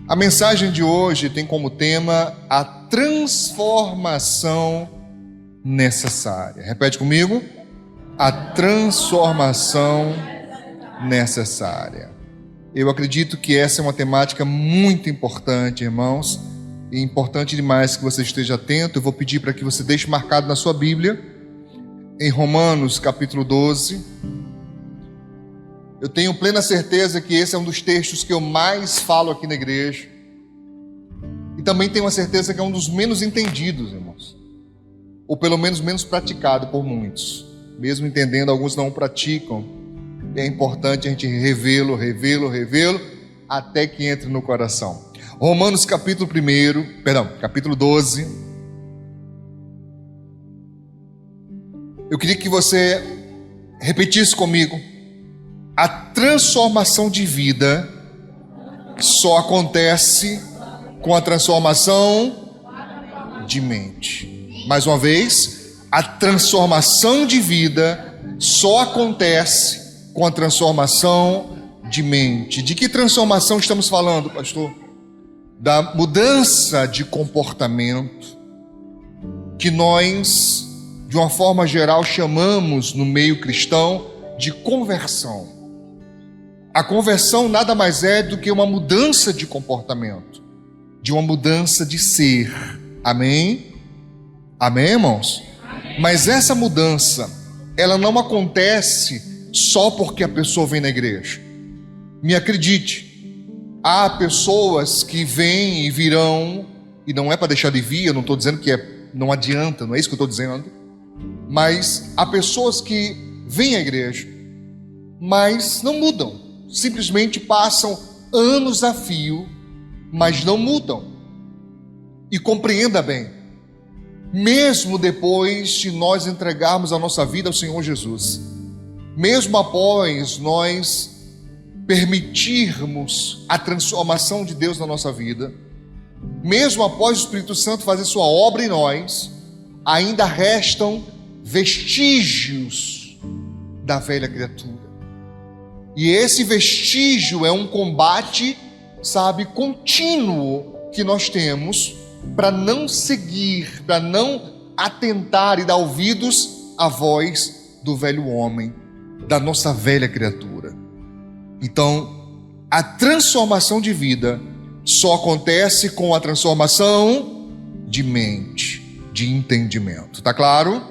A mensagem de hoje tem como tema a transformação necessária. Repete comigo. A transformação necessária. Eu acredito que essa é uma temática muito importante, irmãos. E importante demais que você esteja atento. Eu vou pedir para que você deixe marcado na sua Bíblia, em Romanos capítulo 12. Eu tenho plena certeza que esse é um dos textos que eu mais falo aqui na igreja. E também tenho a certeza que é um dos menos entendidos, irmãos. Ou pelo menos menos praticado por muitos. Mesmo entendendo, alguns não o praticam. É importante a gente revê-lo, até que entre no coração. Romanos capítulo 12. Eu queria que você repetisse comigo. A transformação de vida só acontece com a transformação de mente. Mais uma vez, a transformação de vida só acontece com a transformação de mente. De que transformação estamos falando, pastor? Da mudança de comportamento que nós, de uma forma geral, chamamos no meio cristão de conversão. A conversão nada mais é do que uma mudança de comportamento, de uma mudança de ser. Amém? Amém, irmãos? Amém. Mas essa mudança, ela não acontece só porque a pessoa vem na igreja. Me acredite, há pessoas que vêm e virão, e não é para deixar de vir, eu não estou dizendo que não adianta, não é isso que eu estou dizendo, mas há pessoas que vêm à igreja, mas não mudam. Simplesmente passam anos a fio, mas não mudam. E compreenda bem, mesmo depois de nós entregarmos a nossa vida ao Senhor Jesus, mesmo após nós permitirmos a transformação de Deus na nossa vida, mesmo após o Espírito Santo fazer sua obra em nós, ainda restam vestígios da velha criatura. E esse vestígio é um combate, contínuo que nós temos para não seguir, para não atentar e dar ouvidos à voz do velho homem, da nossa velha criatura. Então, a transformação de vida só acontece com a transformação de mente, de entendimento. Tá claro?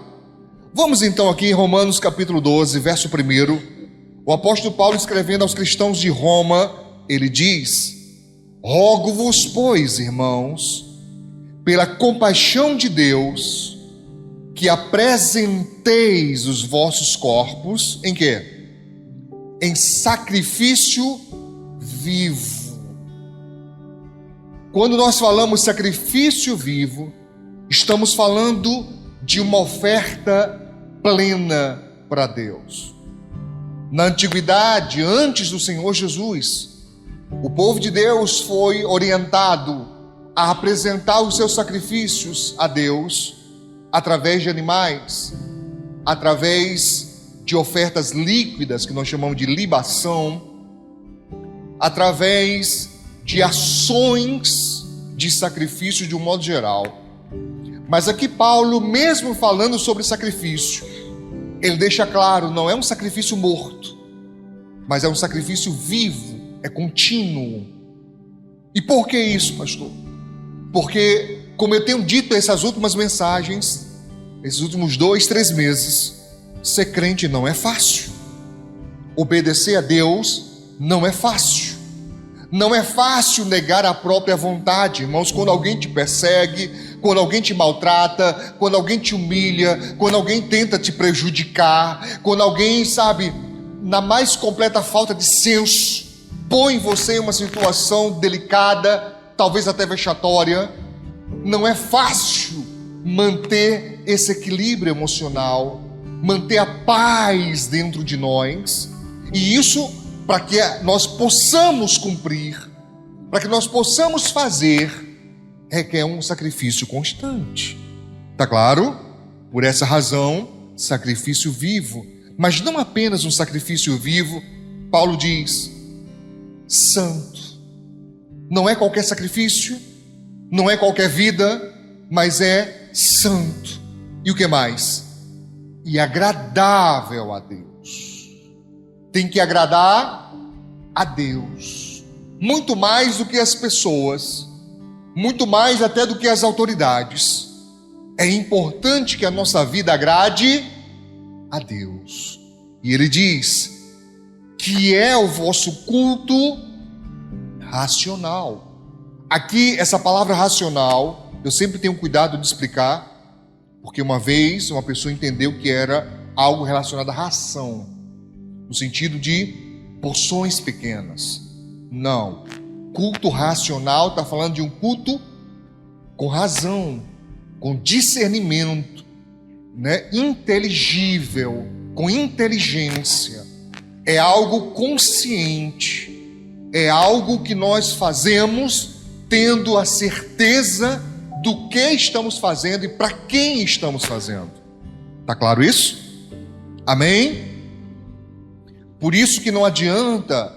Vamos então aqui em Romanos capítulo 12, verso 1. O apóstolo Paulo, escrevendo aos cristãos de Roma, ele diz: rogo-vos, pois, irmãos, pela compaixão de Deus, que apresenteis os vossos corpos, em quê? Em sacrifício vivo. Quando nós falamos sacrifício vivo, estamos falando de uma oferta plena para Deus. Na antiguidade, antes do Senhor Jesus, o povo de Deus foi orientado a apresentar os seus sacrifícios a Deus através de animais, através de ofertas líquidas, que nós chamamos de libação, através de ações de sacrifício de um modo geral. Mas aqui Paulo, mesmo falando sobre sacrifício, ele deixa claro, não é um sacrifício morto, mas é um sacrifício vivo, é contínuo. E por que isso, pastor? Porque, como eu tenho dito essas últimas mensagens, esses últimos 2-3 meses, ser crente não é fácil. Obedecer a Deus não é fácil. Não é fácil negar a própria vontade, irmãos, quando alguém te persegue, quando alguém te maltrata, quando alguém te humilha, quando alguém tenta te prejudicar, quando alguém, na mais completa falta de senso, põe você em uma situação delicada, talvez até vexatória. Não é fácil manter esse equilíbrio emocional, manter a paz dentro de nós, e isso para que nós possamos cumprir, para que nós possamos fazer, requer um sacrifício constante. Tá claro? Por essa razão, sacrifício vivo. Mas não apenas um sacrifício vivo, Paulo diz, santo. Não é qualquer sacrifício, não é qualquer vida, mas é santo. E o que mais? E agradável a Deus. Tem que agradar a Deus, muito mais do que as pessoas, muito mais até do que as autoridades. É importante que a nossa vida agrade a Deus. E ele diz que é o vosso culto racional. Aqui, essa palavra racional, eu sempre tenho cuidado de explicar, porque uma vez uma pessoa entendeu que era algo relacionado à ração, no sentido de porções pequenas. Não. Culto racional está falando de um culto com razão, com discernimento, né? Inteligível, com inteligência. É algo consciente. É algo que nós fazemos tendo a certeza do que estamos fazendo e para quem estamos fazendo. Tá claro isso? Amém? Por isso que não adianta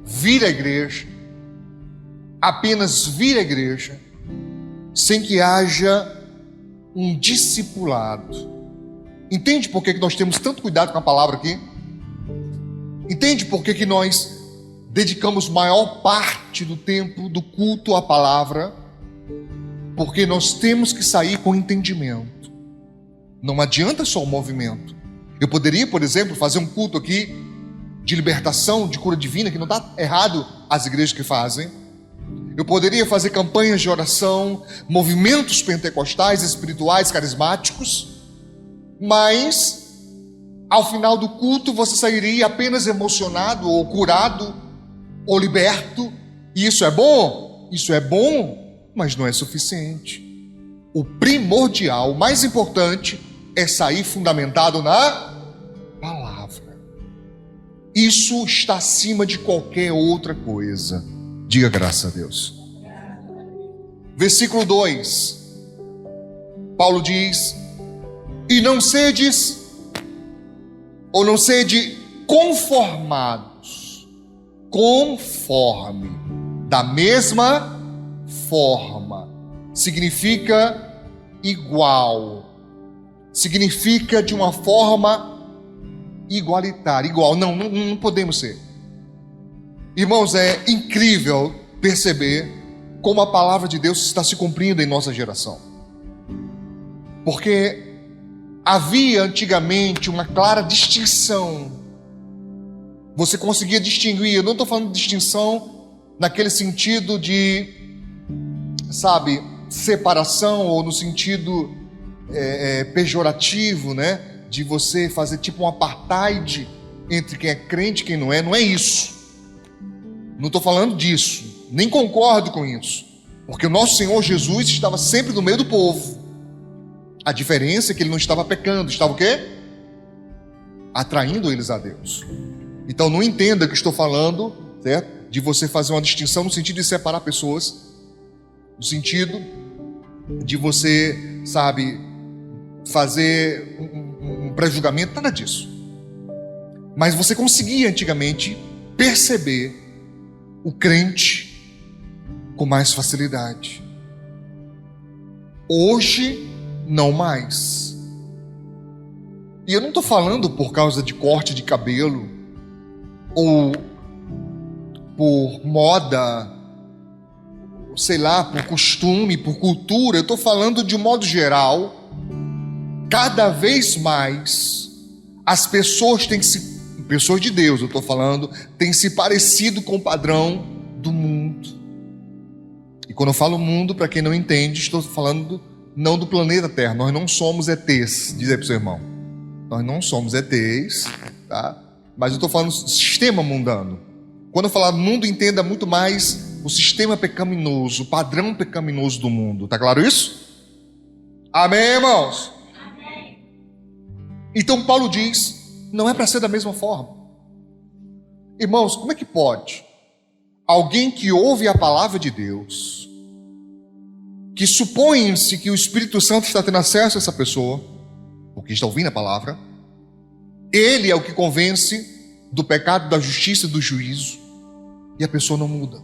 vir à igreja, apenas vir à igreja, sem que haja um discipulado. Entende por que nós temos tanto cuidado com a palavra aqui? Entende por que nós dedicamos maior parte do tempo do culto à palavra? Porque nós temos que sair com entendimento. Não adianta só o movimento. Eu poderia, por exemplo, fazer um culto aqui de libertação, de cura divina, que não está errado as igrejas que fazem. Eu poderia fazer campanhas de oração, movimentos pentecostais, espirituais, carismáticos, mas ao final do culto você sairia apenas emocionado ou curado ou liberto. E isso é bom? Isso é bom, mas não é suficiente. O primordial, o mais importante, é sair fundamentado na palavra. Isso está acima de qualquer outra coisa. Diga graças a Deus. Versículo 2. Paulo diz: e não sedes, ou não sede conformados, conforme, da mesma forma, significa igual, significa de uma forma igualitária, igual. Não podemos ser. Irmãos, é incrível perceber como a palavra de Deus está se cumprindo em nossa geração. Porque havia antigamente uma clara distinção. Você conseguia distinguir, eu não estou falando de distinção naquele sentido de, sabe, separação, ou no sentido pejorativo, né? De você fazer tipo um apartheid entre quem é crente e quem não é isso. Não estou falando disso, nem concordo com isso, porque o nosso Senhor Jesus estava sempre no meio do povo. A diferença é que ele não estava pecando, estava o quê? Atraindo eles a Deus. Então não entenda que estou falando, certo? De você fazer uma distinção no sentido de separar pessoas, no sentido de você, sabe, fazer um pré-julgamento, nada disso. Mas você conseguia antigamente perceber o crente com mais facilidade. Hoje, não mais. E eu não estou falando por causa de corte de cabelo, ou por moda, sei lá, por costume, por cultura. Eu estou falando de um modo geral. Cada vez mais as pessoas têm se, pessoas de Deus, eu estou falando, têm se parecido com o padrão do mundo. E quando eu falo mundo, para quem não entende, estou falando não do planeta Terra. Nós não somos ETs, diz aí para o seu irmão. Nós não somos ETs, tá? Mas eu estou falando do sistema mundano. Quando eu falar mundo, entenda muito mais o sistema pecaminoso, o padrão pecaminoso do mundo. Tá claro isso? Amém, irmãos? Amém. Então Paulo diz, não é para ser da mesma forma. Irmãos, como é que pode alguém que ouve a palavra de Deus, que supõe-se que o Espírito Santo está tendo acesso a essa pessoa, porque está ouvindo a palavra, ele é o que convence do pecado, da justiça e do juízo, e a pessoa não muda?